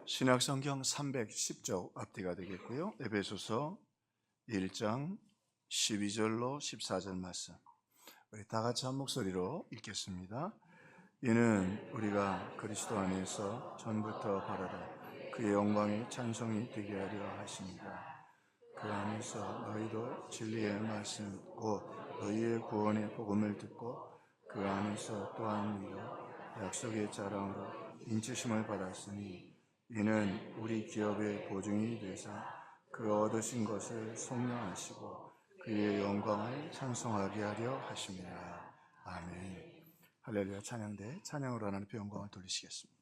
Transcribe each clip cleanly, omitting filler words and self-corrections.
신약성경 310쪽 앞뒤가 되겠고요. 에베소서 1장 12절로 14절 말씀, 우리 다 같이 한 목소리로 읽겠습니다. 이는 우리가 그리스도 안에서 전부터 바라던 그의 영광이 찬송이 되게 하려 하십니다. 그 안에서 너희도 진리의 말씀 곧 너희의 구원의 복음을 듣고 그 안에서 또한 우리도 약속의 자랑으로 인치심을 받았으니 이는 우리 기업의 보증이 되사 그 얻으신 것을 속량하시고 그의 영광을 찬송하게 하려 하십니다. 아멘. 할렐루야. 찬양대 찬양으로 하나님께 영광을 돌리시겠습니다.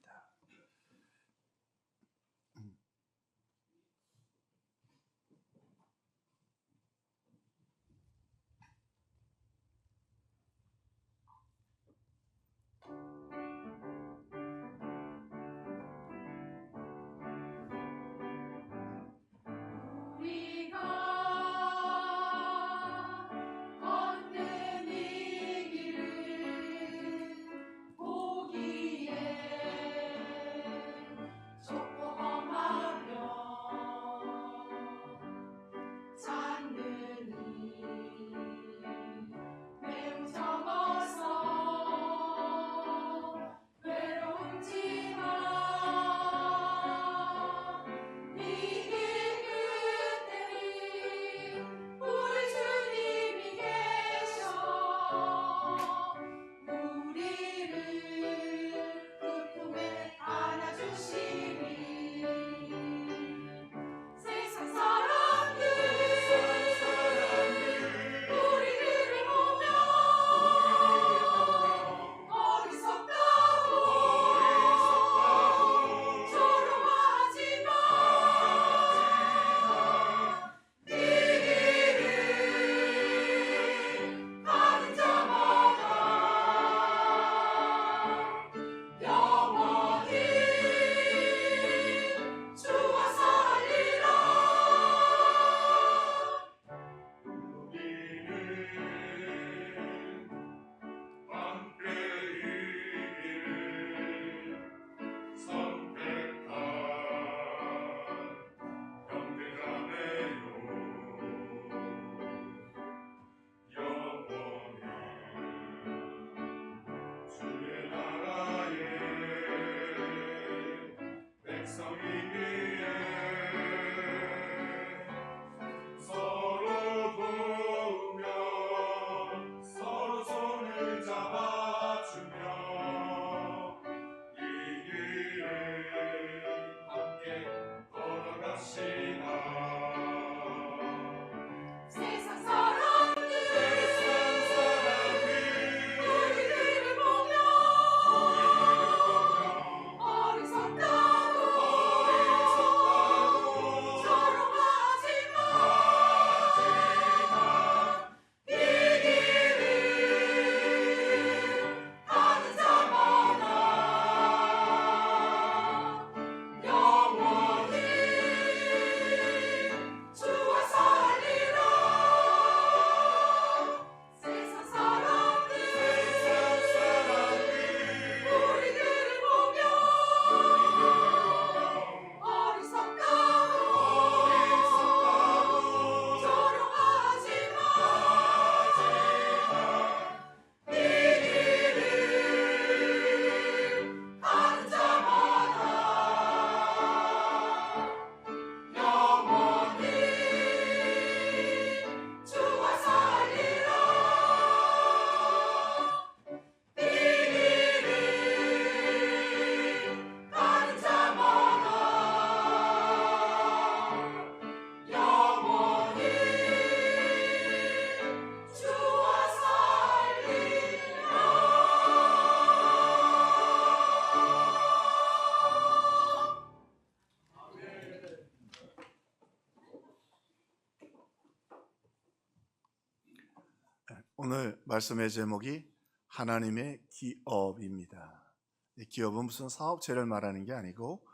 오늘 말씀의 제목이 하나님의 기업입니다. 이 기업은 무슨 사업체를 말하는 게 아니고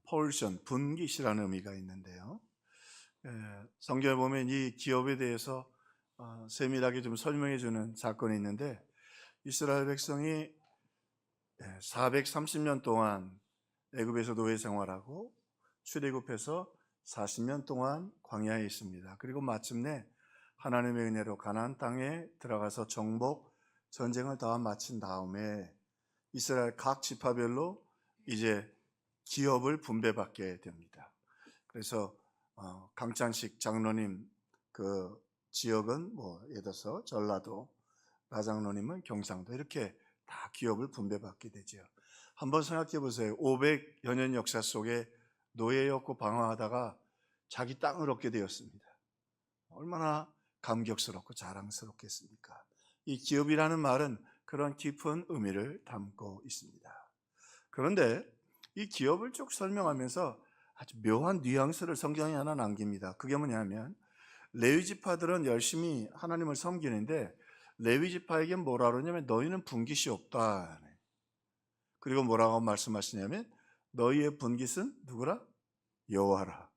폴션, 분깃이라는 의미가 있는데요. 성경에 보면 이 기업에 대해서 세밀하게 좀 설명해 주는 사건이 있는데, 이스라엘 백성이 430년 동안 애굽에서 노예 생활하고 출애굽해서 40년 동안 광야에 있습니다. 그리고 마침내 하나님의 은혜로 가나안 땅에 들어가서 정복 전쟁을 다 마친 다음에 이스라엘 각 지파별로 이제 기업을 분배받게 됩니다. 그래서 강찬식 장로님 그 지역은 뭐 예를 들어서 전라도, 나장로님은 경상도 이렇게 다 기업을 분배받게 되죠. 한번 생각해 보세요. 500여 년 역사 속에 노예였고 방황하다가 자기 땅을 얻게 되었습니다. 얼마나 감격스럽고 자랑스럽겠습니까? 이 기업이라는 말은 그런 깊은 의미를 담고 있습니다. 그런데 이 기업을 쭉 설명하면서 아주 묘한 뉘앙스를 성경에 하나 남깁니다. 그게 뭐냐면 레위 지파들은 열심히 하나님을 섬기는데 레위 지파에게 뭐라 그러냐면 너희는 분깃이 없다. 그리고 뭐라고 말씀하시냐면 너희의 분깃은 누구라? 여호와라.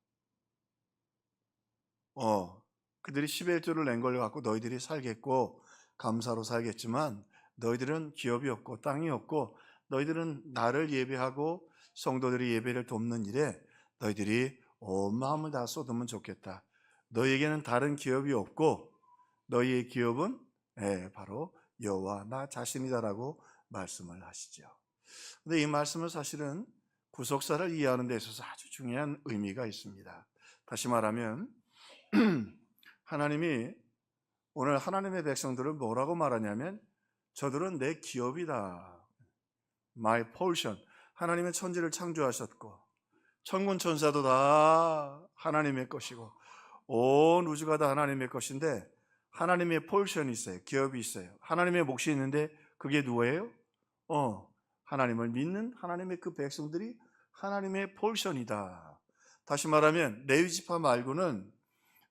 그들이 11조를 낸 걸 갖고 너희들이 살겠고 감사로 살겠지만 너희들은 기업이 없고 땅이 없고 너희들은 나를 예배하고 성도들이 예배를 돕는 일에 너희들이 온 마음을 다 쏟으면 좋겠다. 너희에게는 다른 기업이 없고 너희의 기업은 바로 여호와 나 자신이다라고 말씀을 하시죠. 근데 이 말씀은 사실은 구속사를 이해하는 데 있어서 아주 중요한 의미가 있습니다. 다시 말하면 하나님이 오늘 하나님의 백성들을 뭐라고 말하냐면 저들은 내 기업이다. My portion. 하나님의 천지를 창조하셨고 천군 천사도 다 하나님의 것이고 온 우주가 다 하나님의 것인데 하나님의 폴션이 있어요. 기업이 있어요. 하나님의 몫이 있는데 그게 누구예요? 하나님을 믿는 하나님의 그 백성들이 하나님의 폴션이다. 다시 말하면 레위 지파 말고는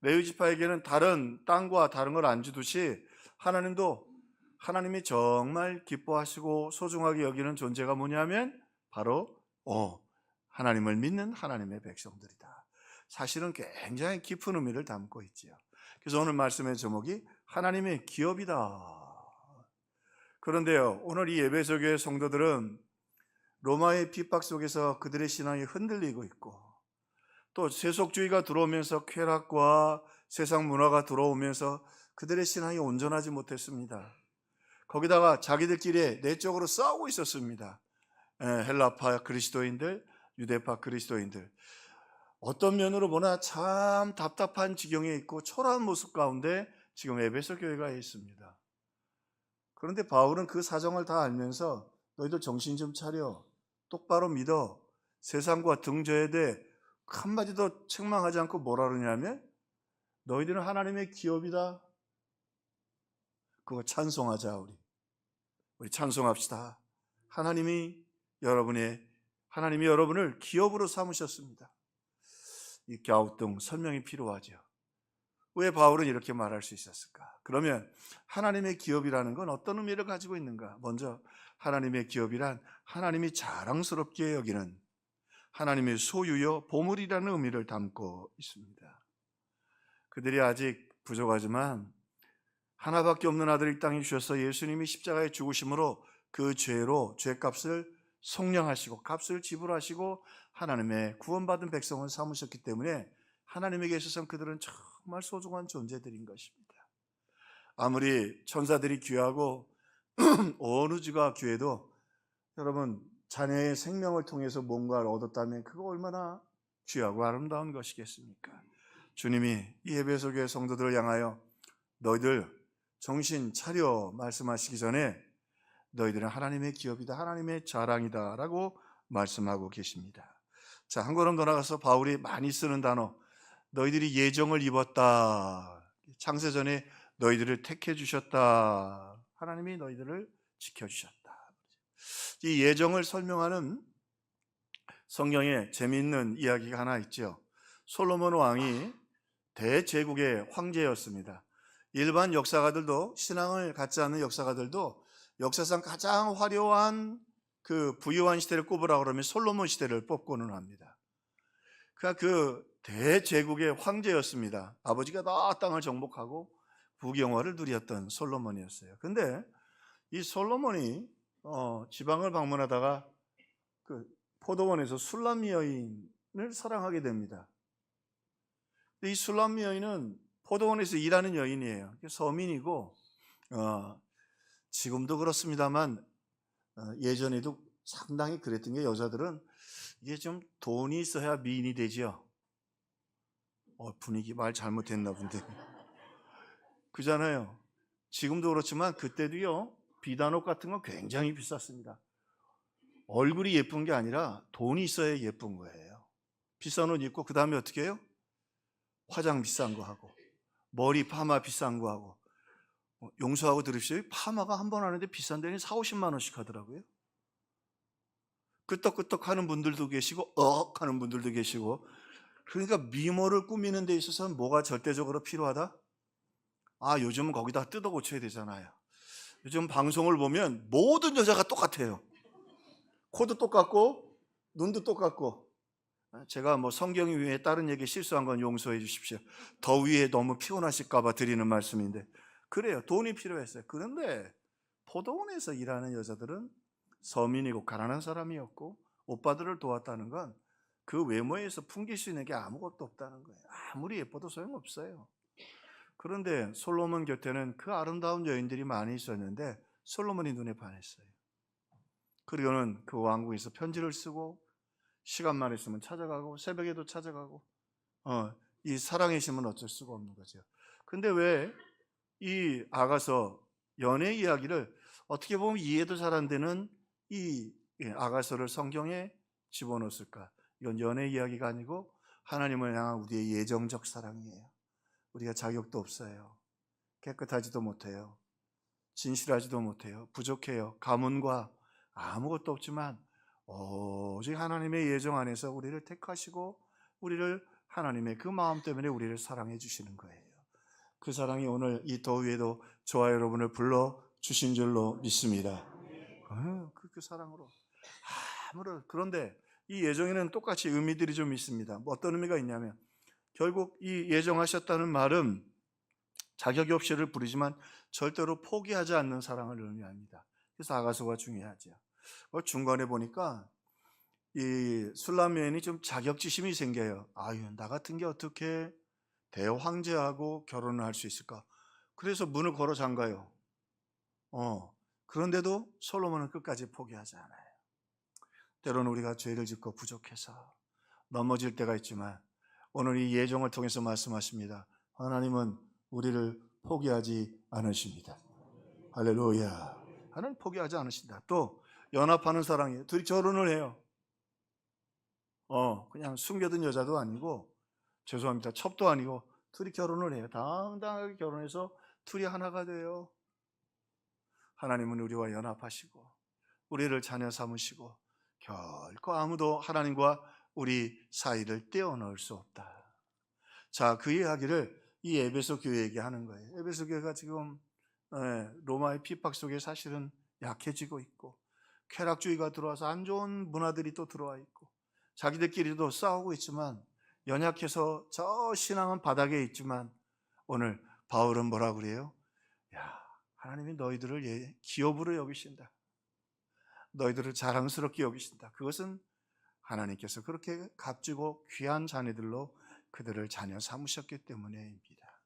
레위 지파에게는 다른 땅과 다른 걸 안 주듯이 하나님도 하나님이 정말 기뻐하시고 소중하게 여기는 존재가 뭐냐면 바로 하나님을 믿는 하나님의 백성들이다. 사실은 굉장히 깊은 의미를 담고 있지요. 그래서 오늘 말씀의 제목이 하나님의 기업이다. 그런데요, 오늘 이 에베소 교회 성도들은 로마의 핍박 속에서 그들의 신앙이 흔들리고 있고 또 세속주의가 들어오면서 쾌락과 세상 문화가 들어오면서 그들의 신앙이 온전하지 못했습니다. 거기다가 자기들끼리 내적으로 싸우고 있었습니다. 헬라파 그리스도인들, 유대파 그리스도인들. 어떤 면으로 보나 참 답답한 지경에 있고 초라한 모습 가운데 지금 에베소 교회가 있습니다. 그런데 바울은 그 사정을 다 알면서 너희들 정신 좀 차려. 똑바로 믿어. 세상과 등져야 돼. 한마디도 책망하지 않고 뭐라 그러냐면 너희들은 하나님의 기업이다. 그거 찬송하자 우리 찬송합시다. 하나님이 여러분을 기업으로 삼으셨습니다. 이 갸우뚱 설명이 필요하죠. 왜 바울은 이렇게 말할 수 있었을까? 그러면 하나님의 기업이라는 건 어떤 의미를 가지고 있는가? 먼저 하나님의 기업이란 하나님이 자랑스럽게 여기는 하나님의 소유요 보물이라는 의미를 담고 있습니다. 그들이 아직 부족하지만 하나밖에 없는 아들을 이 땅에 주셔서 예수님이 십자가에 죽으심으로 그 죄로 죄값을 속량하시고 값을 지불하시고 하나님의 구원받은 백성을 삼으셨기 때문에 하나님에게 있어서는 그들은 정말 소중한 존재들인 것입니다. 아무리 천사들이 귀하고 온 우주가 귀해도 여러분 자녀의 생명을 통해서 뭔가를 얻었다면 그거 얼마나 귀하고 아름다운 것이겠습니까? 주님이 이 에베소 교회 성도들을 향하여 너희들 정신 차려 말씀하시기 전에 너희들은 하나님의 기업이다, 하나님의 자랑이다 라고 말씀하고 계십니다. 자, 한 걸음 더 나가서 바울이 많이 쓰는 단어, 너희들이 예정을 입었다. 창세전에 너희들을 택해 주셨다. 하나님이 너희들을 지켜주셨다. 이 예정을 설명하는 성경에 재미있는 이야기가 하나 있죠. 솔로몬 왕이 대제국의 황제였습니다. 일반 역사가들도, 신앙을 갖지 않는 역사가들도 역사상 가장 화려한 그 부유한 시대를 꼽으라 그러면 솔로몬 시대를 뽑고는 합니다. 그러니까 그 대제국의 황제였습니다. 아버지가 다 땅을 정복하고 부경화를 누렸던 솔로몬이었어요. 그런데 이 솔로몬이 지방을 방문하다가 그 포도원에서 술람 여인을 사랑하게 됩니다. 이 술람 여인은 포도원에서 일하는 여인이에요. 서민이고 지금도 그렇습니다만 예전에도 상당히 그랬던 게, 여자들은 이게 좀 돈이 있어야 미인이 되지요. 분위기 말 잘못했나 본데. 그잖아요. 지금도 그렇지만 그때도요, 비단옷 같은 건 굉장히 비쌌습니다. 얼굴이 예쁜 게 아니라 돈이 있어야 예쁜 거예요. 비싼 옷 입고 그 다음에 어떻게 해요? 화장 비싼 거 하고, 머리 파마 비싼 거 하고. 용서하고 들으십시오. 파마가 한 번 하는데 비싼 데는 40-50만 원씩 하더라고요. 끄떡끄떡 하는 분들도 계시고 하는 분들도 계시고. 그러니까 미모를 꾸미는 데 있어서는 뭐가 절대적으로 필요하다? 요즘은 거기다 뜯어 고쳐야 되잖아요. 요즘 방송을 보면 모든 여자가 똑같아요. 코도 똑같고 눈도 똑같고. 제가 뭐 성경 위에 다른 얘기 실수한 건 용서해 주십시오. 더위에 너무 피곤하실까 봐 드리는 말씀인데, 그래요. 돈이 필요했어요. 그런데 포도원에서 일하는 여자들은 서민이고 가난한 사람이었고, 오빠들을 도왔다는 건 그 외모에서 풍길 수 있는 게 아무것도 없다는 거예요. 아무리 예뻐도 소용없어요. 그런데 솔로몬 곁에는 그 아름다운 여인들이 많이 있었는데 솔로몬이 눈에 반했어요. 그리고는 그 왕궁에서 편지를 쓰고, 시간만 있으면 찾아가고, 새벽에도 찾아가고, 이 사랑의 심은 어쩔 수가 없는 거죠. 근데 왜 이 아가서 연애 이야기를, 어떻게 보면 이해도 잘 안 되는 이 아가서를 성경에 집어넣었을까? 이건 연애 이야기가 아니고 하나님을 향한 우리의 예정적 사랑이에요. 우리가 자격도 없어요. 깨끗하지도 못해요. 진실하지도 못해요. 부족해요. 가문과 아무것도 없지만 오직 하나님의 예정 안에서 우리를 택하시고, 우리를 하나님의 그 마음 때문에 우리를 사랑해 주시는 거예요. 그 사랑이 오늘 이 더위에도 저와 여러분을 불러주신 줄로 믿습니다. 그 사랑으로. 그런데 이 예정에는 똑같이 의미들이 좀 있습니다. 어떤 의미가 있냐면, 결국 이 예정하셨다는 말은 자격이 없이를 부르지만 절대로 포기하지 않는 사랑을 의미합니다. 그래서 아가서가 중요하죠. 중간에 보니까 이 술람 여인이 좀 자격지심이 생겨요. 나 같은 게 어떻게 대황제하고 결혼을 할 수 있을까? 그래서 문을 걸어 잠가요. 그런데도 솔로몬은 끝까지 포기하지 않아요. 때로는 우리가 죄를 짓고 부족해서 넘어질 때가 있지만, 오늘 이 예정을 통해서 말씀하십니다. 하나님은 우리를 포기하지 않으십니다. 할렐루야. 하나님 포기하지 않으신다. 또 연합하는 사랑이에요. 둘이 결혼을 해요. 그냥 숨겨둔 여자도 아니고, 죄송합니다, 첩도 아니고, 둘이 결혼을 해요. 당당하게 결혼해서 둘이 하나가 돼요. 하나님은 우리와 연합하시고 우리를 자녀 삼으시고, 결코 아무도 하나님과 우리 사이를 떼어놓을 수 없다. 자, 그 이야기를 이 에베소 교회에게 하는 거예요. 에베소 교회가 지금 로마의 핍박 속에 사실은 약해지고 있고, 쾌락주의가 들어와서 안 좋은 문화들이 또 들어와 있고, 자기들끼리도 싸우고 있지만, 연약해서 저 신앙은 바닥에 있지만, 오늘 바울은 뭐라 그래요? 하나님이 너희들을 기업으로 여기신다. 너희들을 자랑스럽게 여기신다. 그것은 하나님께서 그렇게 값지고 귀한 자녀들로 그들을 자녀 삼으셨기 때문에입니다.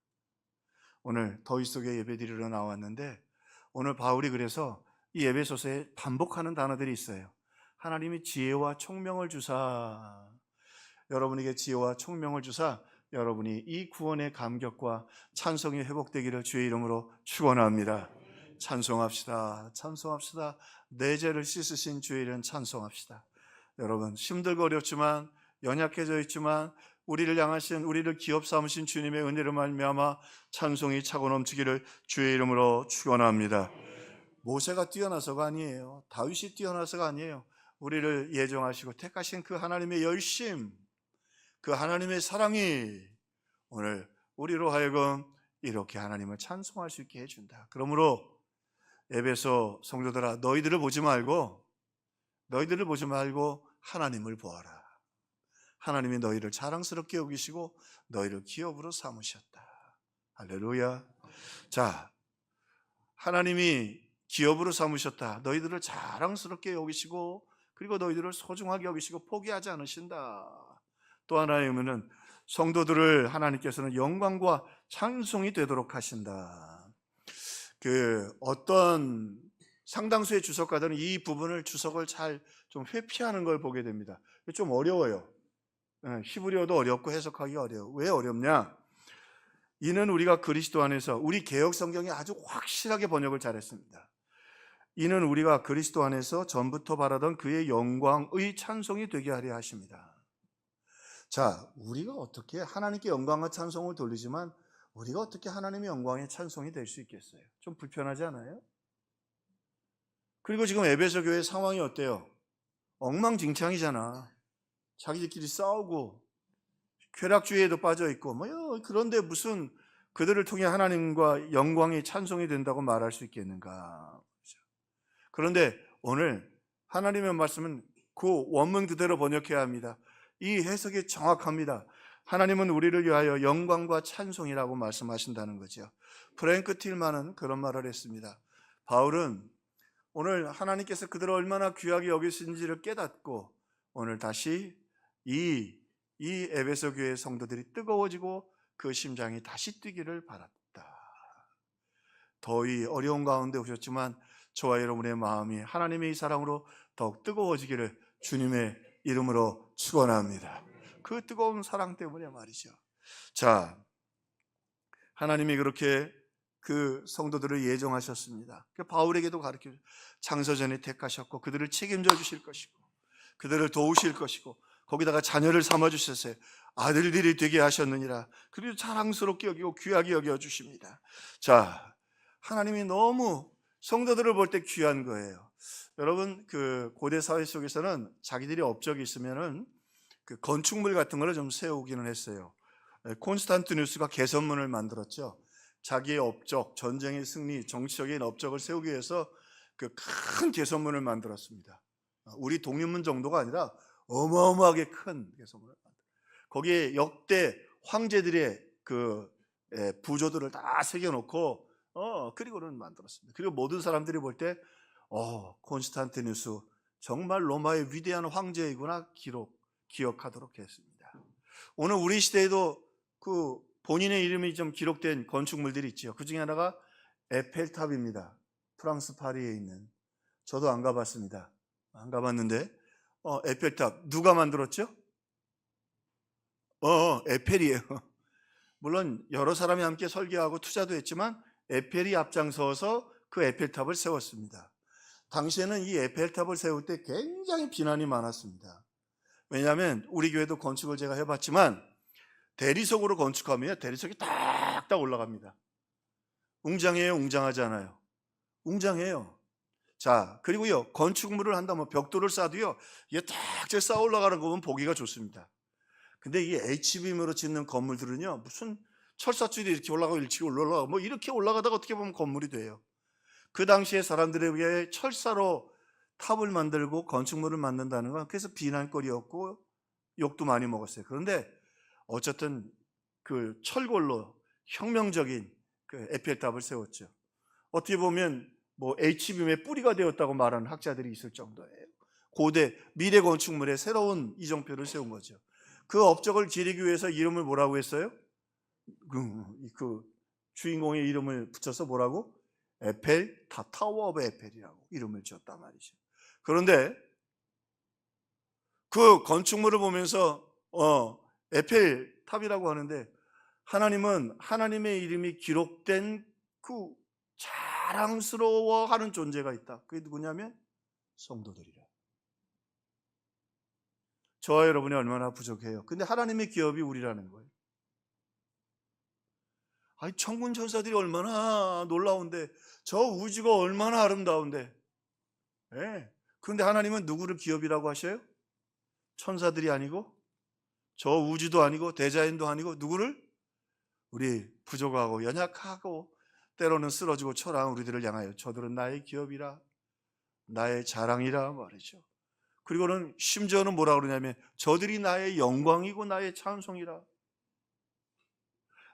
오늘 더위 속에 예배드리러 나왔는데, 오늘 바울이 그래서 이 에베소서에 반복하는 단어들이 있어요. 하나님이 지혜와 총명을 주사, 여러분에게 지혜와 총명을 주사 여러분이 이 구원의 감격과 찬송이 회복되기를 주의 이름으로 축원합니다. 찬송합시다. 찬송합시다. 내 죄를 씻으신 주의 이름 찬송합시다. 여러분, 힘들고 어렵지만, 연약해져 있지만, 우리를 향하신, 우리를 기업 삼으신 주님의 은혜로 말미암아 찬송이 차고 넘치기를 주의 이름으로 축원합니다. 모세가 뛰어나서가 아니에요. 다윗이 뛰어나서가 아니에요. 우리를 예정하시고 택하신 그 하나님의 열심, 그 하나님의 사랑이 오늘 우리로 하여금 이렇게 하나님을 찬송할 수 있게 해준다. 그러므로 에베소 성도들아, 너희들을 보지 말고 하나님을 보아라. 하나님이 너희를 자랑스럽게 여기시고 너희를 기업으로 삼으셨다. 할렐루야. 자, 하나님이 기업으로 삼으셨다. 너희들을 자랑스럽게 여기시고 그리고 너희들을 소중하게 여기시고 포기하지 않으신다. 또 하나님은 성도들을 하나님께서는 영광과 찬송이 되도록 하신다. 어떤 상당수의 주석가들은 이 부분을 주석을 잘 좀 회피하는 걸 보게 됩니다. 좀 어려워요. 히브리어도 어렵고 해석하기 어려워. 왜 어렵냐? 이는 우리가 그리스도 안에서, 우리 개역 성경이 아주 확실하게 번역을 잘했습니다. 이는 우리가 그리스도 안에서 전부터 바라던 그의 영광의 찬송이 되게 하려 하십니다. 자, 우리가 어떻게 하나님께 영광과 찬송을 돌리지만 우리가 어떻게 하나님의 영광의 찬송이 될 수 있겠어요? 좀 불편하지 않아요? 그리고 지금 에베소 교회 상황이 어때요? 엉망진창이잖아. 자기들끼리 싸우고 쾌락주의에도 빠져 있고 그런데 무슨 그들을 통해 하나님과 영광이 찬송이 된다고 말할 수 있겠는가? 그런데 오늘 하나님의 말씀은 그 원문 그대로 번역해야 합니다. 이 해석이 정확합니다. 하나님은 우리를 위하여 영광과 찬송이라고 말씀하신다는 거죠. 프랭크 틸만은 그런 말을 했습니다. 바울은 오늘 하나님께서 그들을 얼마나 귀하게 여기신지를 깨닫고 오늘 다시 이 에베소 교회 성도들이 뜨거워지고 그 심장이 다시 뛰기를 바랐다. 더위 어려운 가운데 오셨지만 저와 여러분의 마음이 하나님의 이 사랑으로 더욱 뜨거워지기를 주님의 이름으로 축원합니다. 그 뜨거운 사랑 때문에 말이죠. 자, 하나님이 그렇게 그 성도들을 예정하셨습니다. 바울에게도 가르쳐 창세전에 택하셨고 그들을 책임져 주실 것이고 그들을 도우실 것이고 거기다가 자녀를 삼아 주셨어요. 아들들이 되게 하셨느니라. 그리고 자랑스럽게 여기고 귀하게 여겨 주십니다. 자, 하나님이 너무 성도들을 볼 때 귀한 거예요. 여러분, 고대 사회 속에서는 자기들이 업적이 있으면은 건축물 같은 걸 좀 세우기는 했어요. 콘스탄티누스가 개선문을 만들었죠. 자기의 업적, 전쟁의 승리, 정치적인 업적을 세우기 위해서 큰 개선문을 만들었습니다. 우리 독립문 정도가 아니라 어마어마하게 큰 개선문을 만들었어요. 거기에 역대 황제들의 부조들을 다 새겨놓고 그리고는 만들었습니다. 그리고 모든 사람들이 볼 때 콘스탄티누스 정말 로마의 위대한 황제이구나 기억하도록 했습니다. 오늘 우리 시대에도 본인의 이름이 좀 기록된 건축물들이 있죠. 그 중에 하나가 에펠탑입니다. 프랑스 파리에 있는. 저도 안 가봤습니다. 안 가봤는데 에펠탑 누가 만들었죠? 에펠이에요. 물론 여러 사람이 함께 설계하고 투자도 했지만 에펠이 앞장서서 그 에펠탑을 세웠습니다. 당시에는 이 에펠탑을 세울 때 굉장히 비난이 많았습니다. 왜냐하면 우리 교회도 건축을 제가 해봤지만 대리석으로 건축하면 대리석이 딱딱 올라갑니다. 웅장해요? 웅장하지 않아요? 웅장해요. 자, 그리고요, 건축물을 한다면 벽돌을 쌓아도요, 이게 딱 쌓아 올라가는 거 보면 보기가 좋습니다. 근데 이 H빔으로 짓는 건물들은요, 무슨 철사줄이 이렇게 올라가고 일찍 올라가고 이렇게 올라가다가 어떻게 보면 건물이 돼요. 그 당시에 사람들에게 철사로 탑을 만들고 건축물을 만든다는 건 그래서 비난거리였고 욕도 많이 먹었어요. 그런데 어쨌든 철골로 혁명적인 에펠탑을 세웠죠. 어떻게 보면 H빔의 뿌리가 되었다고 말하는 학자들이 있을 정도예요. 고대 미래 건축물의 새로운 이정표를 세운 거죠. 그 업적을 기리기 위해서 이름을 뭐라고 했어요? 주인공의 이름을 붙여서 뭐라고? 에펠탑, 타워 오브 에펠이라고 이름을 지었단 말이죠. 그런데 그 건축물을 보면서 에펠탑이라고 하는데 하나님은 하나님의 이름이 기록된 자랑스러워하는 존재가 있다. 그게 누구냐면 성도들이라. 저와 여러분이 얼마나 부족해요. 근데 하나님의 기업이 우리라는 거예요. 천군 천사들이 얼마나 놀라운데, 저 우주가 얼마나 아름다운데. 그런데 하나님은 누구를 기업이라고 하셔요? 천사들이 아니고 저 우주도 아니고 대자연도 아니고 누구를? 우리 부족하고 연약하고 때로는 쓰러지고 초라한 우리들을 향하여 저들은 나의 기업이라 나의 자랑이라 말이죠. 그리고는 심지어는 뭐라 그러냐면 저들이 나의 영광이고 나의 찬송이라.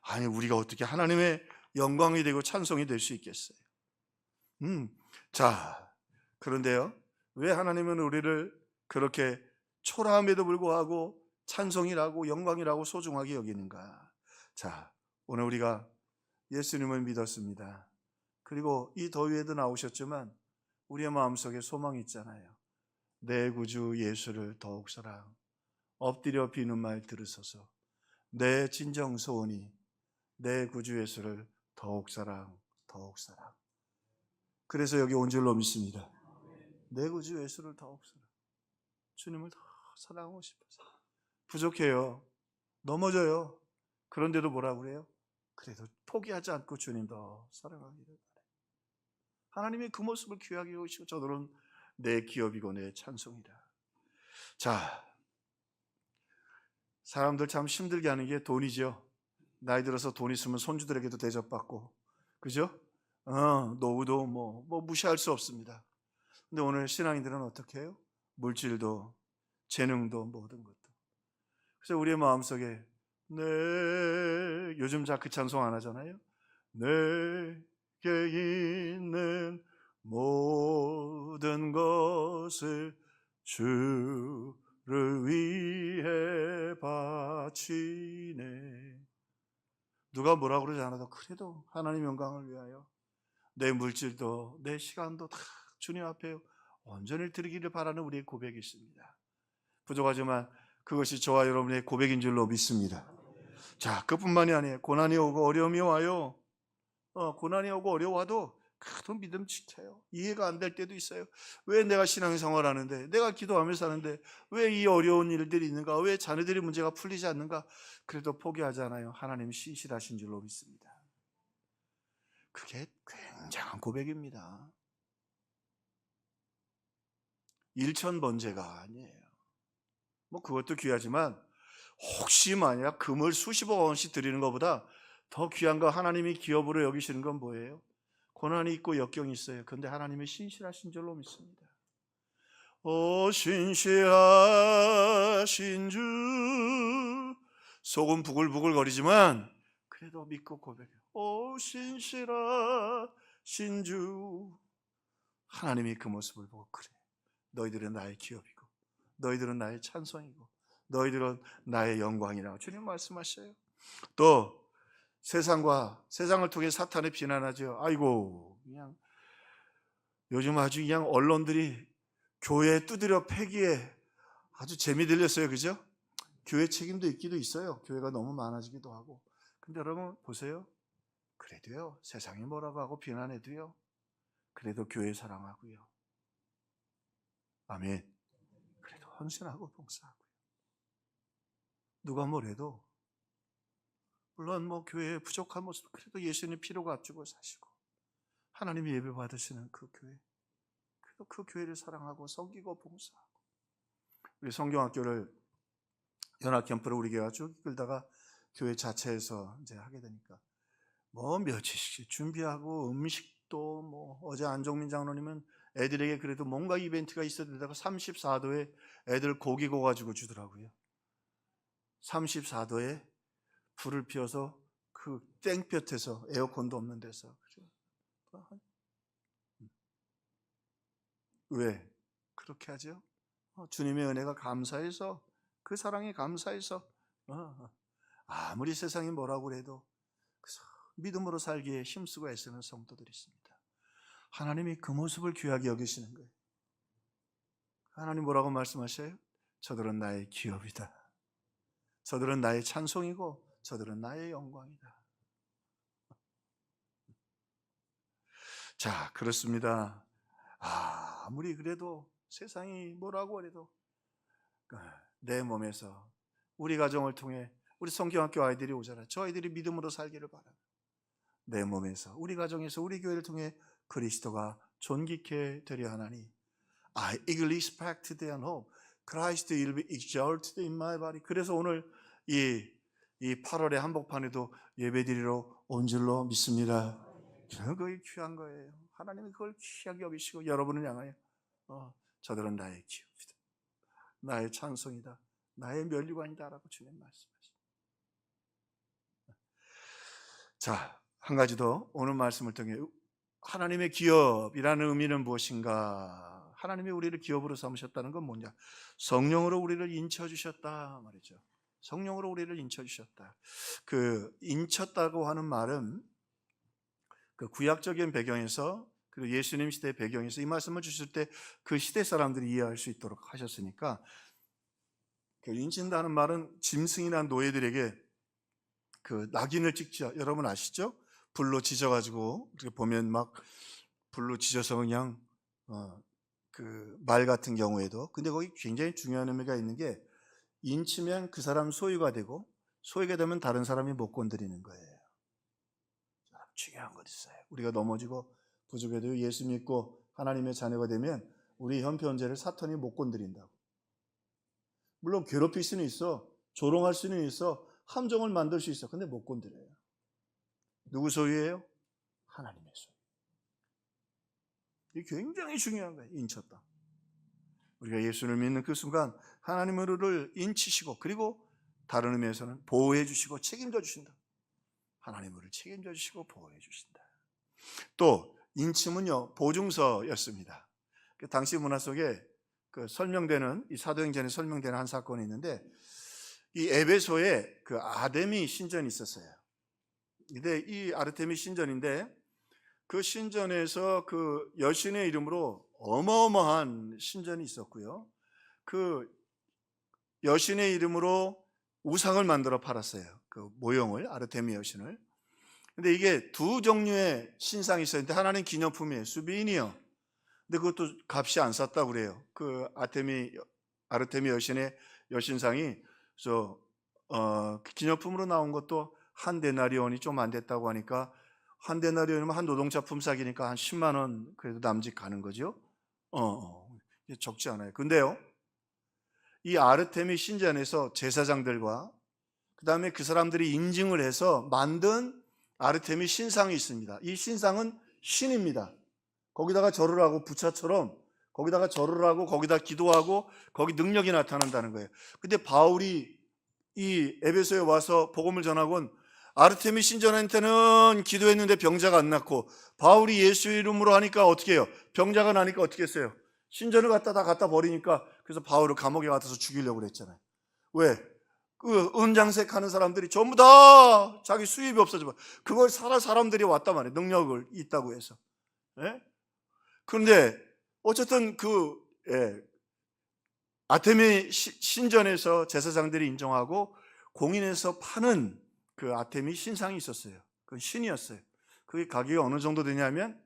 아니, 우리가 어떻게 하나님의 영광이 되고 찬송이 될 수 있겠어요? 자, 그런데요, 왜 하나님은 우리를 그렇게 초라함에도 불구하고 찬송이라고 영광이라고 소중하게 여기는가? 자, 오늘 우리가 예수님을 믿었습니다. 그리고 이 더위에도 나오셨지만 우리의 마음속에 소망이 있잖아요. 내 구주 예수를 더욱 사랑, 엎드려 비는 말 들으소서. 내 진정 소원이 내 구주 예수를 더욱 사랑, 더욱 사랑. 그래서 여기 온 줄로 믿습니다. 내 구주 예수를 더욱 사랑, 주님을 더 사랑하고 싶어서. 부족해요. 넘어져요. 그런데도 뭐라고 그래요? 그래도 포기하지 않고 주님 더 사랑하기를 바래. 하나님이 그 모습을 귀하게 여기시고 저들은 내 기업이고 내 찬송이다. 자, 사람들 참 힘들게 하는 게 돈이죠. 나이 들어서 돈 있으면 손주들에게도 대접받고, 그죠? 노후도 뭐 무시할 수 없습니다. 근데 오늘 신앙인들은 어떻게 해요? 물질도 재능도 모든 것도. 그래서 우리의 마음속에 요즘 그 찬송 안 하잖아요. 내게 있는 모든 것을 주를 위해 바치네. 누가 뭐라 그러지 않아도 그래도 하나님 영광을 위하여 내 물질도 내 시간도 다 주님 앞에 온전히 드리기를 바라는 우리의 고백이 있습니다. 부족하지만 그것이 저와 여러분의 고백인 줄로 믿습니다. 자, 그뿐만이 아니에요. 고난이 오고 어려움이 와요. 고난이 오고 어려워도 그래도 믿음 지켜요. 이해가 안 될 때도 있어요. 왜 내가 신앙생활 하는데, 내가 기도하며 사는데 왜 이 어려운 일들이 있는가? 왜 자녀들의 문제가 풀리지 않는가? 그래도 포기하지 않아요. 하나님 신실하신 줄로 믿습니다. 그게 굉장한 고백입니다. 일천번제가 아니에요. 뭐 그것도 귀하지만 혹시 만약 금을 수십억 원씩 드리는 것보다 더 귀한 거 하나님이 기업으로 여기시는 건 뭐예요? 고난이 있고 역경이 있어요. 그런데 하나님이 신실하신 줄로 믿습니다. 오 신실하신 주, 속은 부글부글 거리지만 그래도 믿고 고백해요. 오 신실하신 주. 하나님이 그 모습을 보고 그래, 너희들은 나의 기업이고 너희들은 나의 찬송이고 너희들은 나의 영광이라고 주님 말씀하셔요. 또 세상을 통해 사탄을 비난하죠. 아이고, 그냥 요즘 아주 그냥 언론들이 교회 두드려 패기에 아주 재미 들렸어요. 그죠? 교회 책임도 있기도 있어요. 교회가 너무 많아지기도 하고. 근데 여러분 보세요. 그래도요, 세상이 뭐라고 하고 비난해도요, 그래도 교회 사랑하고요. 아멘. 그래도 헌신하고 봉사하고요. 누가 뭐래도, 물론 뭐 교회에 부족한 모습, 그래도 예수님 피로가 앞주고 사시고 하나님이 예배 받으시는 그 교회, 그래도 그 교회를 사랑하고 섬기고 봉사하고. 우리 성경학교를 연합 캠프를 우리 교회가 쭉 이끌다가 교회 자체에서 이제 하게 되니까 뭐 며칠씩 준비하고 음식도 뭐 어제 안종민 장로님은 애들에게 그래도 뭔가 이벤트가 있어야 되다가 34도에 애들 고기 구워가지고 주더라고요. 34도에 불을 피워서 그 땡볕에서 에어컨도 없는 데서. 왜 그렇게 하죠? 주님의 은혜가 감사해서, 그 사랑이 감사해서. 아무리 세상이 뭐라고 해도 믿음으로 살기에 힘쓰고 애쓰는 성도들이 있습니다. 하나님이 그 모습을 귀하게 여기시는 거예요. 하나님 뭐라고 말씀하셔요? 저들은 나의 기업이다. 저들은 나의 찬송이고 저들은 나의 영광이다. 자, 그렇습니다. 아무리 그래도 세상이 뭐라고 해도 내 몸에서 우리 가정을 통해 우리 성경학교 아이들이 오잖아요. 저 아이들이 믿음으로 살기를 바랍니다. 내 몸에서 우리 가정에서 우리 교회를 통해 그리스도가 존귀케 되려 하나니 I eagerly expect and hope Christ will be exalted in my body. 그래서 오늘 이 8월의 한복판에도 예배드리러 온 줄로 믿습니다. 그게 귀한 거예요. 하나님이 그걸 귀하게 여기시고 여러분을 향하여 저들은 나의 기업이다, 나의 찬송이다, 나의 면류관이다라고 주님 말씀하십니다. 자, 한 가지 더 오늘 말씀을 통해 하나님의 기업이라는 의미는 무엇인가 하나님이 우리를 기업으로 삼으셨다는 건 뭐냐? 성령으로 우리를 인쳐주셨다 말이죠. 성령으로 우리를 인쳐주셨다. 그 인쳤다고 하는 말은 그 구약적인 배경에서, 그리고 예수님 시대 배경에서 이 말씀을 주실 때 그 시대 사람들이 이해할 수 있도록 하셨으니까, 그 인친다는 말은 짐승이나 노예들에게 그 낙인을 찍죠. 여러분 아시죠? 불로 지져가지고 이렇게 보면 막 불로 지져서 그냥 그 말 같은 경우에도, 근데 거기 굉장히 중요한 의미가 있는 게, 인치면 그 사람 소유가 되고, 소유가 되면 다른 사람이 못 건드리는 거예요. 중요한 것 있어요. 우리가 넘어지고 부족해도 예수 믿고 하나님의 자녀가 되면 우리 형편제를 사탄이 못 건드린다고. 물론 괴롭힐 수는 있어, 조롱할 수는 있어, 함정을 만들 수 있어. 근데 못 건드려요. 누구 소유예요? 하나님의 소유. 이게 굉장히 중요한 거예요. 인쳤다. 우리가 예수를 믿는 그 순간 하나님은 우리를 인치시고, 그리고 다른 의미에서는 보호해 주시고 책임져 주신다. 하나님은 우리를 책임져 주시고 보호해 주신다. 또 인침은요, 보증서였습니다. 당시 문화 속에 그 설명되는, 이 사도행전에 설명되는 한 사건이 있는데, 이 에베소에 그 아데미 신전이 있었어요. 근데 이 아르테미 신전인데, 그 신전에서 그 여신의 이름으로 어마어마한 신전이 있었고요. 그 여신의 이름으로 우상을 만들어 팔았어요. 그 모형을, 아르테미 여신을. 근데 이게 두 종류의 신상이 있었는데, 하나는 기념품이에요. 수비인이요. 근데 그것도 값이 안 쌌다고 그래요. 그 아르테미 여신의 여신상이, 그래서 기념품으로 나온 것도 한 데나리온이 좀 안 됐다고 하니까, 한 데나리온이면 한 노동자 품삯이니까 한 10만 원 그래도 남짓 가는 거죠. 적지 않아요. 근데요, 이 아르테미 신전에서 제사장들과 그 다음에 그 사람들이 인증을 해서 만든 아르테미 신상이 있습니다. 이 신상은 신입니다. 거기다가 절을 하고, 부처처럼 거기다가 절을 하고, 거기다 기도하고, 거기 능력이 나타난다는 거예요. 근데 바울이 이 에베소에 와서 복음을 전하곤, 아르테미 신전한테는 기도했는데 병자가 안 났고, 바울이 예수 이름으로 하니까 어떻게 해요? 병자가 나니까 어떻게 했어요? 신전을 다 갖다 버리니까, 그래서 바울을 감옥에 가둬서 죽이려고 그랬잖아요. 왜? 그 은장색 하는 사람들이 전부 다 자기 수입이 없어지고, 그걸 살아 사람들이 왔단 말이에요. 능력을 있다고 해서. 예? 그런데 어쨌든 아테미 신전에서 제사장들이 인정하고 공인해서 파는 그 아테미 신상이 있었어요. 그건 신이었어요. 그게 가격이 어느 정도 되냐면,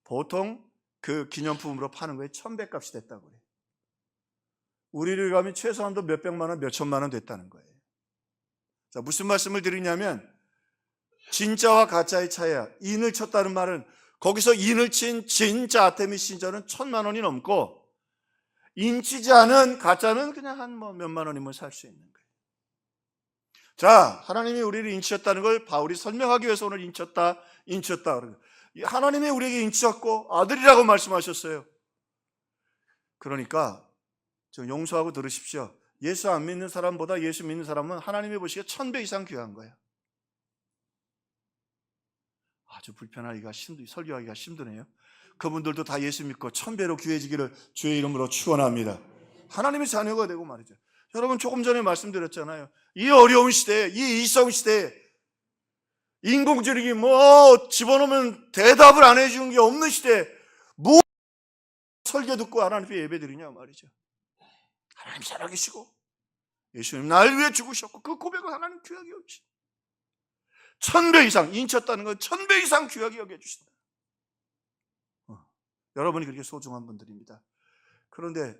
보통 그 기념품으로 파는 거에 1,100값이 됐다고 그래요. 우리를 가면 최소한도 몇백만 원, 몇천만 원 됐다는 거예요. 자, 무슨 말씀을 드리냐면, 진짜와 가짜의 차이야. 인을 쳤다는 말은, 거기서 인을 친 진짜 아테미 신전은 1,000만 원이 넘고, 인치지 않은 가짜는 그냥 한 몇만 원이면 살 수 있는 거예요. 자, 하나님이 우리를 인치셨다는 걸 바울이 설명하기 위해서 오늘 인쳤다. 하나님이 우리에게 인치셨고 아들이라고 말씀하셨어요. 그러니까 좀 용서하고 들으십시오. 예수 안 믿는 사람보다 예수 믿는 사람은 하나님이 보시기에 1000배 이상 귀한 거예요. 아주 불편하기가 설교하기가 힘드네요. 그분들도 다 예수 믿고 1000배로 귀해지기를 주의 이름으로 축원합니다. 하나님의 자녀가 되고 말이죠. 여러분, 조금 전에 말씀드렸잖아요. 이 어려운 시대에, 이 이성 시대에 인공지능이 집어넣으면 대답을 안 해주는 게 없는 시대에 뭐 설교 듣고 하나님께 예배 드리냐 말이죠. 하나님 살아계시고 예수님 날 위해 죽으셨고, 그 고백을 하나님 귀하게 여기신다. 1000배 이상, 인쳤다는 건 1000배 이상 귀하게 여겨주신다. 여러분이 그렇게 소중한 분들입니다. 그런데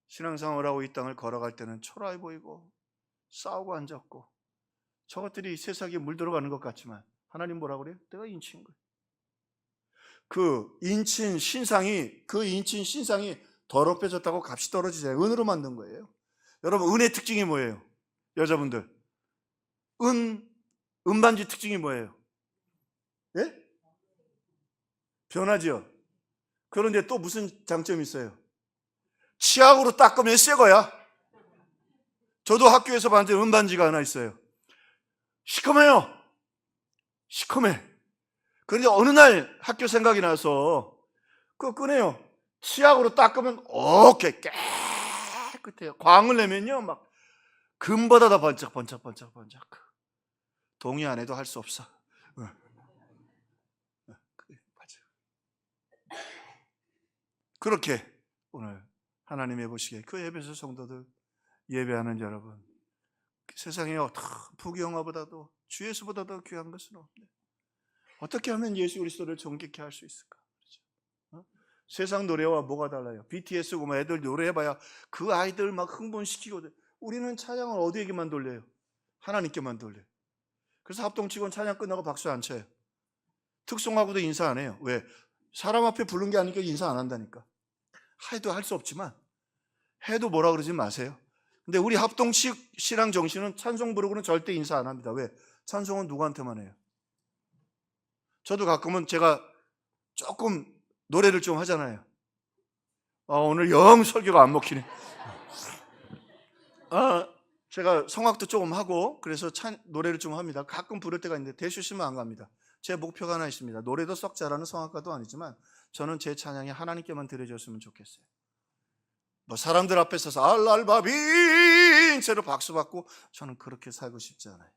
신앙생활을 하고 이 땅을 걸어갈 때는 초라해 보이고 싸우고 앉았고, 저것들이 세상에 물들어가는 것 같지만 하나님 뭐라고 그래요? 내가 인친 거예요. 그 인친 신상이 더럽혀졌다고 값이 떨어지잖아요. 은으로 만든 거예요. 여러분, 은의 특징이 뭐예요? 여자분들, 은반지 특징이 뭐예요? 예? 변하죠. 그런데 또 무슨 장점이 있어요? 치약으로 닦으면 새 거야. 저도 학교에서 받은 은반지가 하나 있어요. 시커매요. 시커매. 그런데 어느 날 학교 생각이 나서 그거 꺼내요. 치약으로 닦으면 오케이 깨끗해요. 광을 내면요 막 금보다 더 번쩍. 동의 안 해도 할 수 없어. 맞아. 그렇게 오늘 하나님의 보시기에 그 에베소 성도들 예배하는 여러분, 세상에 어떤 부귀영화보다도 주 예수보다도 귀한 것은 없네. 어떻게 하면 예수 그리스도를 존귀케 할 수 있을까? 그렇죠? 세상 노래와 뭐가 달라요? BTS고 뭐 애들 노래해봐야 그 아이들 막 흥분시키고. 우리는 찬양을 어디에게만 돌려요? 하나님께만 돌려요. 그래서 합동치곤 찬양 끝나고 박수 안 쳐요. 특송하고도 인사 안 해요. 왜? 사람 앞에 부른 게 아니니까 인사 안 한다니까. 해도 할 수 없지만 해도 뭐라 그러지 마세요. 근데 우리 합동신앙 정신은 찬송 부르고는 절대 인사 안 합니다. 왜? 찬송은 누구한테만 해요? 저도 가끔은 제가 조금 노래를 좀 하잖아요. 오늘 영 설교가 안 먹히네. 제가 성악도 조금 하고 그래서 노래를 좀 합니다. 가끔 부를 때가 있는데 대수시면 안 갑니다. 제 목표가 하나 있습니다. 노래도 썩 잘하는 성악가도 아니지만 저는 제 찬양이 하나님께만 드려졌으면 좋겠어요. 뭐 사람들 앞에 서서 알랄바빈 채로 박수 받고 저는 그렇게 살고 싶지 않아요.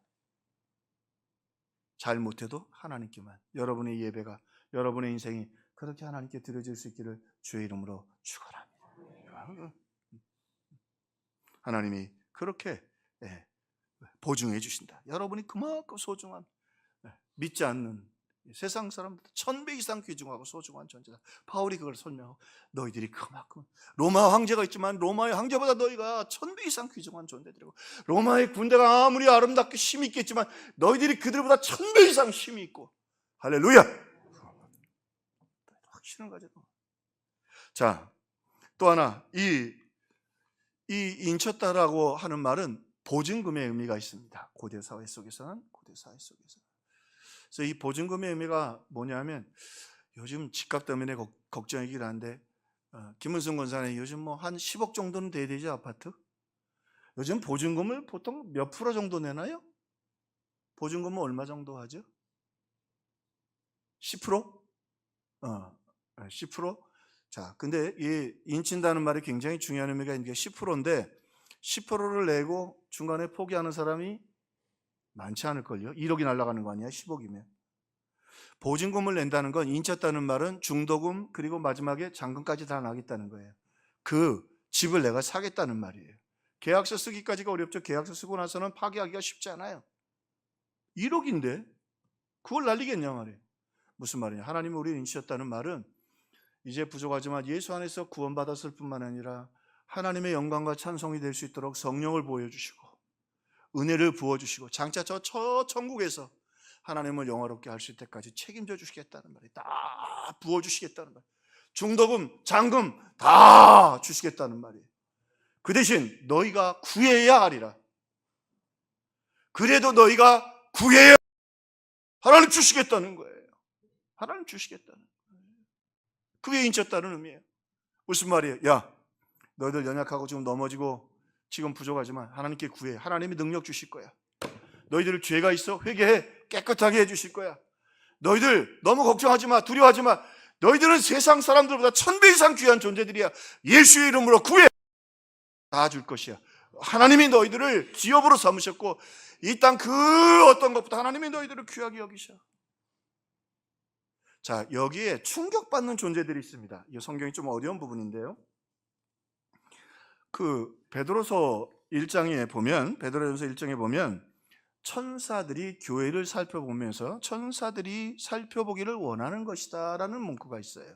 잘 못해도 하나님께만, 여러분의 예배가, 여러분의 인생이 그렇게 하나님께 드려질 수 있기를 주의 이름으로 축원합니다. 하나님이 그렇게 보증해 주신다. 여러분이 그만큼 소중한, 믿지 않는 세상 사람들 1000배 이상 귀중하고 소중한 존재다. 바울이 그걸 설명하고 너희들이 그만큼 로마 황제가 있지만 로마의 황제보다 너희가 1000배 이상 귀중한 존재들이고 로마의 군대가 아무리 아름답게 힘이 있겠지만 너희들이 그들보다 1000배 이상 힘이 있고. 할렐루야. 확신을 가져도. 자, 또 하나 이 인쳤다라고 하는 말은 보증금의 의미가 있습니다. 고대 사회 속에서는. 그래서 이 보증금의 의미가 뭐냐면 요즘 집값 때문에 걱정이긴 한데 김은승 권사님 요즘 뭐 한 10억 정도는 돼야 되죠, 아파트? 요즘 보증금을 보통 몇 프로 정도 내나요? 보증금은 얼마 정도 하죠? 10%? 10%? 자, 근데 이 인친다는 말이 굉장히 중요한 의미가 있는 게 10%인데 10%를 내고 중간에 포기하는 사람이 많지 않을걸요? 1억이 날아가는 거 아니야? 10억이면. 보증금을 낸다는 건 인쳤다는 말은 중도금 그리고 마지막에 잔금까지 다 나겠다는 거예요. 그 집을 내가 사겠다는 말이에요. 계약서 쓰기까지가 어렵죠. 계약서 쓰고 나서는 파기하기가 쉽지 않아요. 1억인데 그걸 날리겠냐 말이에요. 무슨 말이냐? 하나님이 우리를 인치셨다는 말은 이제 부족하지만 예수 안에서 구원받았을 뿐만 아니라 하나님의 영광과 찬송이 될 수 있도록 성령을 보여주시고 은혜를 부어주시고 장차 저 천국에서 하나님을 영화롭게 할 수 있을 때까지 책임져 주시겠다는 말이에요. 다 부어주시겠다는 말이에요. 중도금, 잔금 다 주시겠다는 말이에요. 그 대신 너희가 구해야 하리라. 그래도 너희가 구해야 하나님 주시겠다는 거예요. 하나님 주시겠다는 거예요. 그게 인쳤다는 의미예요. 무슨 말이에요? 야, 너희들 연약하고 지금 넘어지고 지금 부족하지만 하나님께 구해. 하나님이 능력 주실 거야. 너희들 죄가 있어? 회개해. 깨끗하게 해주실 거야. 너희들 너무 걱정하지 마. 두려워하지 마. 너희들은 세상 사람들보다 1000배 이상 귀한 존재들이야. 예수의 이름으로 구해. 다 줄 것이야. 하나님이 너희들을 기업으로 삼으셨고 이 땅 그 어떤 것보다 하나님이 너희들을 귀하게 여기셔. 자, 여기에 충격받는 존재들이 있습니다. 이 성경이 좀 어려운 부분인데요. 그 베드로서 1장에 보면, 베드로전서 1장에 보면 천사들이 교회를 살펴보면서 천사들이 살펴보기를 원하는 것이다 라는 문구가 있어요.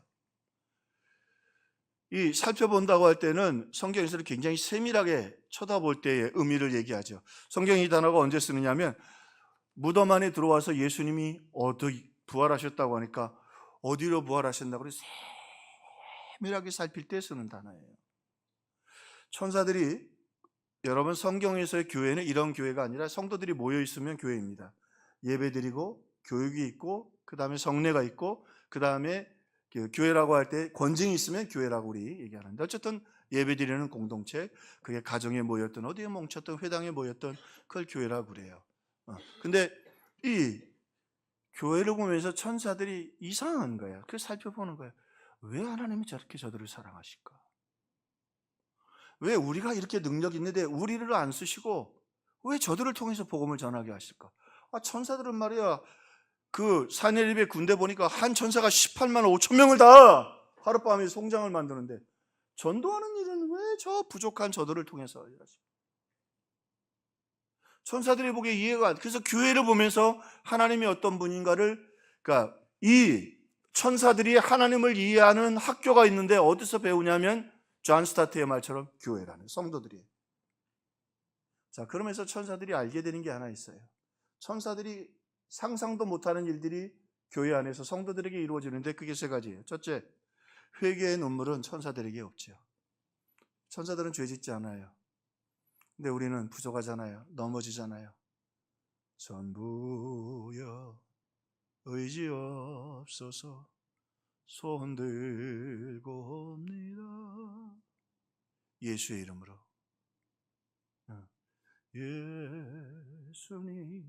이 살펴본다고 할 때는 성경에서는 굉장히 세밀하게 쳐다볼 때의 의미를 얘기하죠. 성경이 이 단어가 언제 쓰느냐면 무덤 안에 들어와서 예수님이 어디 부활하셨다고 하니까 어디로 부활하셨나고 세밀하게 살필 때 쓰는 단어예요. 천사들이, 여러분 성경에서의 교회는 이런 교회가 아니라 성도들이 모여 있으면 교회입니다. 예배드리고 교육이 있고 그 다음에 성례가 있고 그 다음에 교회라고 할 때 권징이 있으면 교회라고 우리 얘기하는데 어쨌든 예배드리는 공동체, 그게 가정에 모였던 어디에 뭉쳤던 회당에 모였던 그걸 교회라고 그래요. 근데 이 교회를 보면서 천사들이 이상한 거야. 그래서 살펴보는 거야. 왜 하나님이 저렇게 저들을 사랑하실까? 왜 우리가 이렇게 능력 있는데 우리를 안 쓰시고 왜 저들을 통해서 복음을 전하게 하실까? 천사들은 말이야, 그 사내립의 군대 보니까 한 천사가 18만 5천 명을 다 하룻밤에 송장을 만드는데 전도하는 일은 왜 저 부족한 저들을 통해서 일하실까? 천사들이 보기에 이해가 안 돼. 그래서 교회를 보면서 하나님이 어떤 분인가를, 그러니까 이 천사들이 하나님을 이해하는 학교가 있는데 어디서 배우냐면 존 스타트의 말처럼 교회라는 성도들이. 자, 그러면서 천사들이 알게 되는 게 하나 있어요. 천사들이 상상도 못하는 일들이 교회 안에서 성도들에게 이루어지는데 그게 세 가지예요. 첫째, 회개의 눈물은 천사들에게 없죠. 천사들은 죄 짓지 않아요. 근데 우리는 부족하잖아요. 넘어지잖아요. 전부여 의지 없어서 손 들고 옵니다. 예수의 이름으로. 예수님,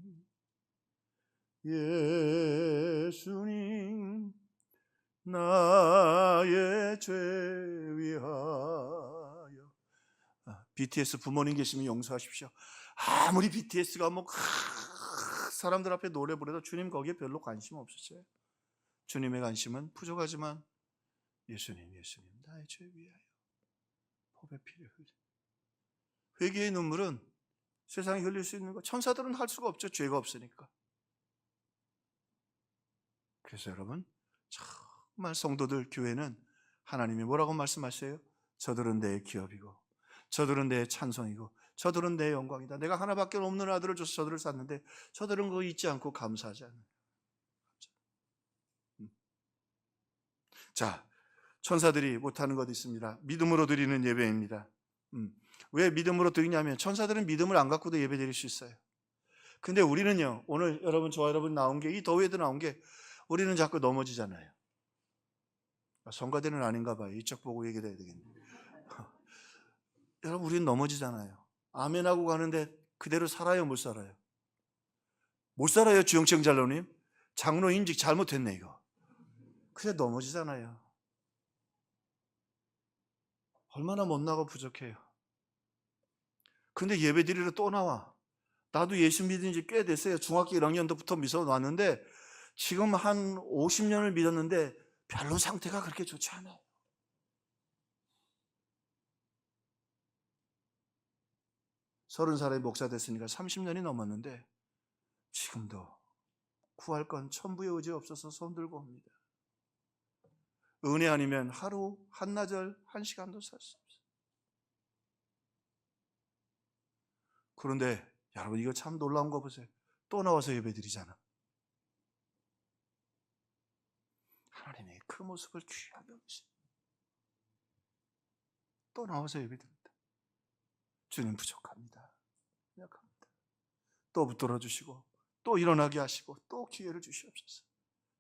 예수님, 나의 죄 위하여. BTS 부모님 계시면 용서하십시오. 아무리 BTS가 사람들 앞에 노래 부르도 주님 거기에 별로 관심 없으세요. 주님의 관심은 부족하지만 예수님, 예수님, 나의 죄 위하여 법의 피를 흘려. 회개의 눈물은 세상에 흘릴 수 있는 거 천사들은 할 수가 없죠. 죄가 없으니까. 그래서 여러분, 정말 성도들, 교회는 하나님이 뭐라고 말씀하세요? 저들은 내 기업이고 저들은 내 찬송이고 저들은 내 영광이다. 내가 하나밖에 없는 아들을 줘서 저들을 샀는데 저들은 그거 잊지 않고 감사하지 않아요. 자, 천사들이 못하는 것이 있습니다. 믿음으로 드리는 예배입니다. 왜 믿음으로 드리냐면 천사들은 믿음을 안 갖고도 예배 드릴 수 있어요. 근데 우리는요, 오늘 여러분, 저와 여러분 나온 게, 이 더위에도 나온 게, 우리는 자꾸 넘어지잖아요. 성가대는 아닌가 봐요. 이쪽 보고 얘기해야 되겠네. 여러분, 우리는 넘어지잖아요. 아멘하고 가는데 그대로 살아요, 못 살아요? 못 살아요, 주영청 장로님. 장로 인직 잘못했네, 이거. 그래, 넘어지잖아요. 얼마나 못나고 부족해요. 근데 예배 드리러 또 나와. 나도 예수 믿은 지 꽤 됐어요. 중학교 1학년부터 믿어 왔는데 지금 한 50년을 믿었는데 별로 상태가 그렇게 좋지 않아요. 서른 살에 목사 됐으니까 30년이 넘었는데 지금도 구할 건 천부의 의지 없어서 손 들고 옵니다. 은혜 아니면 하루, 한나절, 한 시간도 살 수 없어요. 그런데 여러분, 이거 참 놀라운 거 보세요. 또 나와서 예배드리잖아. 하나님이 그 모습을 귀하게 여기시고 또 나와서 예배드립니다. 주님 부족합니다. 약합니다. 또 붙들어 주시고 또 일어나게 하시고 또 기회를 주시옵소서.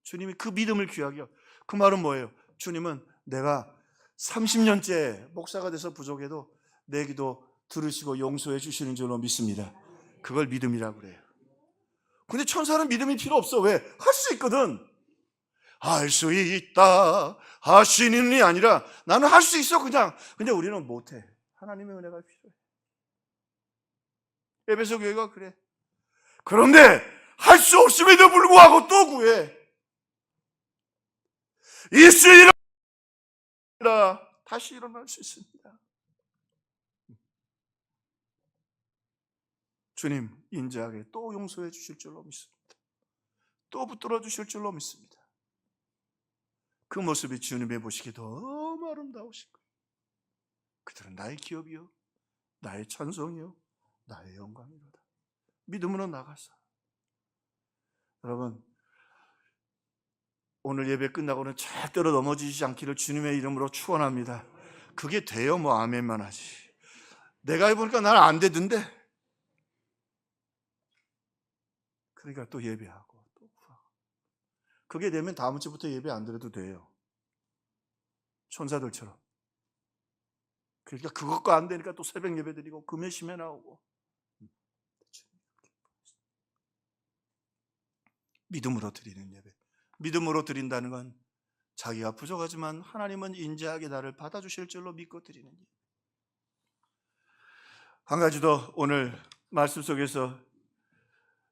주님이 그 믿음을 귀하게. 그 말은 뭐예요? 주님은 내가 30년째 목사가 돼서 부족해도 내 기도 들으시고 용서해 주시는 줄로 믿습니다. 그걸 믿음이라고 그래요. 근데 천사는 믿음이 필요 없어. 왜? 할 수 있거든. 할 수 있다 하시는 이 아니라 나는 할 수 있어 그냥. 근데 우리는 못해. 하나님의 은혜가 필요해. 에베소 교회가 그래. 그런데 할 수 없음에도 불구하고 또 구해. 예수 일어나 다시 일어날 수 있습니다. 주님 인자하게 또 용서해 주실 줄로 믿습니다. 또 붙들어 주실 줄로 믿습니다. 그 모습이 주님의 보시기에 너무 아름다우신 거예요. 그들은 나의 기업이요, 나의 찬송이요, 나의 영광이로다. 믿음으로 나가서. 여러분, 오늘 예배 끝나고는 절대로 넘어지지 않기를 주님의 이름으로 축원합니다. 그게 돼요? 뭐 아멘만 하지. 내가 해보니까 나는 안 되던데. 그러니까 또 예배하고 또 구하고. 그게 되면 다음 주부터 예배 안 드려도 돼요. 천사들처럼. 그러니까 그것과 안 되니까 또 새벽 예배 드리고 금요심에 나오고. 믿음으로 드리는 예배. 믿음으로 드린다는 건 자기가 부족하지만 하나님은 인자하게 나를 받아주실 줄로 믿고 드리는 일. 한 가지 더 오늘 말씀 속에서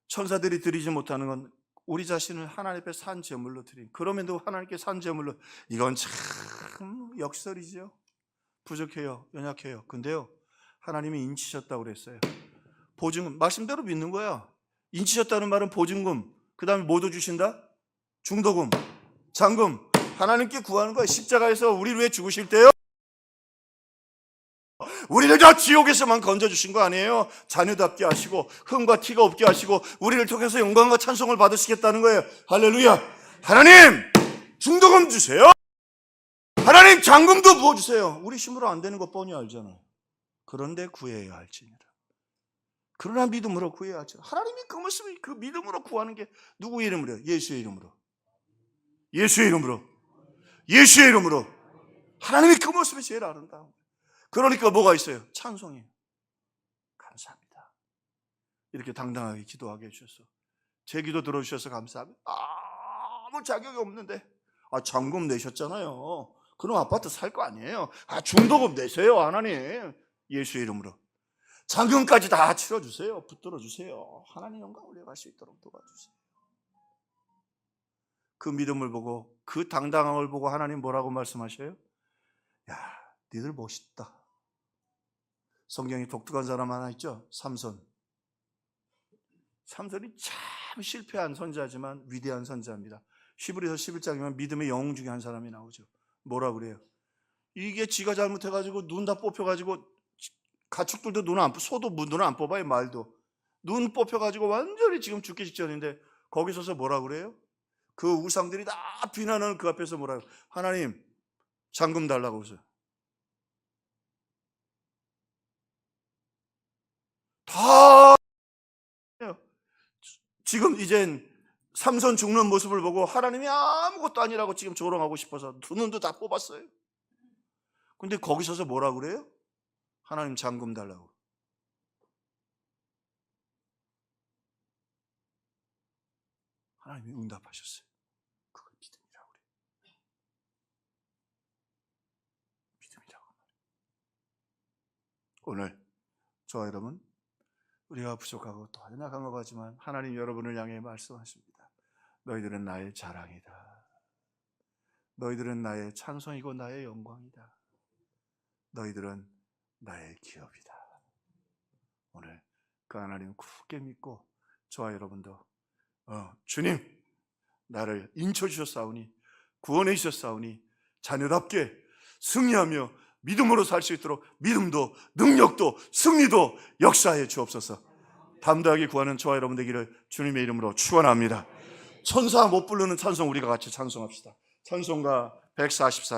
천사들이 드리지 못하는 건 우리 자신을 하나님 앞에 산 제물로 드린, 그럼에도 하나님께 산 제물로, 이건 참 역설이죠. 부족해요, 연약해요. 근데요, 하나님이 인치셨다고 그랬어요. 보증금, 말씀대로 믿는 거야. 인치셨다는 말은 보증금, 그 다음에 뭐도 주신다? 중도금, 잔금. 하나님께 구하는 거야. 십자가에서 우리를 위해 죽으실 때요, 우리를 다 지옥에서만 건져주신 거 아니에요. 자녀답게 하시고 흠과 티가 없게 하시고 우리를 통해서 영광과 찬송을 받으시겠다는 거예요. 할렐루야. 하나님 중도금 주세요. 하나님 잔금도 부어주세요. 우리 힘으로 안 되는 거 뻔히 알잖아요. 그런데 구해야 할지니라. 그러나 믿음으로 구해야 할지니라. 하나님이 그 말씀을, 그 믿음으로 구하는 게 누구의 이름으로요? 예수의 이름으로. 예수의 이름으로. 예수의 이름으로. 하나님이 그 모습이 제일 아름다운. 그러니까 뭐가 있어요? 찬송이에요. 감사합니다. 이렇게 당당하게 기도하게 해주셔서, 제 기도 들어주셔서 감사합니다. 아무 자격이 없는데, 잔금 내셨잖아요. 그럼 아파트 살 거 아니에요. 중도금 내세요, 하나님. 예수의 이름으로. 잔금까지 다 치러주세요. 붙들어 주세요. 하나님 영광 올려갈 수 있도록 도와주세요. 그 믿음을 보고, 그 당당함을 보고 하나님 뭐라고 말씀하셔요? 야, 니들 멋있다. 성경에 독특한 사람 하나 있죠? 삼손. 삼손이 참 실패한 선지자지만 위대한 선지자입니다. 히브리서 11장이면 믿음의 영웅 중에 한 사람이 나오죠. 뭐라 그래요? 이게 지가 잘못해가지고 눈 다 뽑혀가지고, 가축들도 눈 안, 소도 눈 안 뽑아요. 말도 눈 뽑혀가지고 완전히 지금 죽기 직전인데 거기 서서 뭐라 그래요? 그 우상들이 다 비난하는 그 앞에서 뭐라 그래요? 하나님 잔금 달라고 그러세요. 다 지금 이젠 삼손 죽는 모습을 보고 하나님이 아무것도 아니라고 지금 조롱하고 싶어서 두 눈도 다 뽑았어요. 근데 거기 서서 뭐라 그래요? 하나님 잔금 달라고. 하나님이 응답하셨어요. 그걸 믿음이라고 그래요. 믿음이라고. 오늘 저와 여러분, 우리가 부족하고 또 연약한 것 같지만 하나님 여러분을 향해 말씀하십니다. 너희들은 나의 자랑이다. 너희들은 나의 찬송이고 나의 영광이다. 너희들은 나의 기업이다. 오늘 그 하나님 굳게 믿고 저와 여러분도 주님 나를 인쳐주셨사오니 구원해 주셨사오니 자녀답게 승리하며 믿음으로 살 수 있도록 믿음도 능력도 승리도 역사해 주옵소서. 담대하게 구하는 저와 여러분 되기를 주님의 이름으로 축원합니다. 천사 못 부르는 찬송 우리가 같이 찬송합시다. 찬송가 144장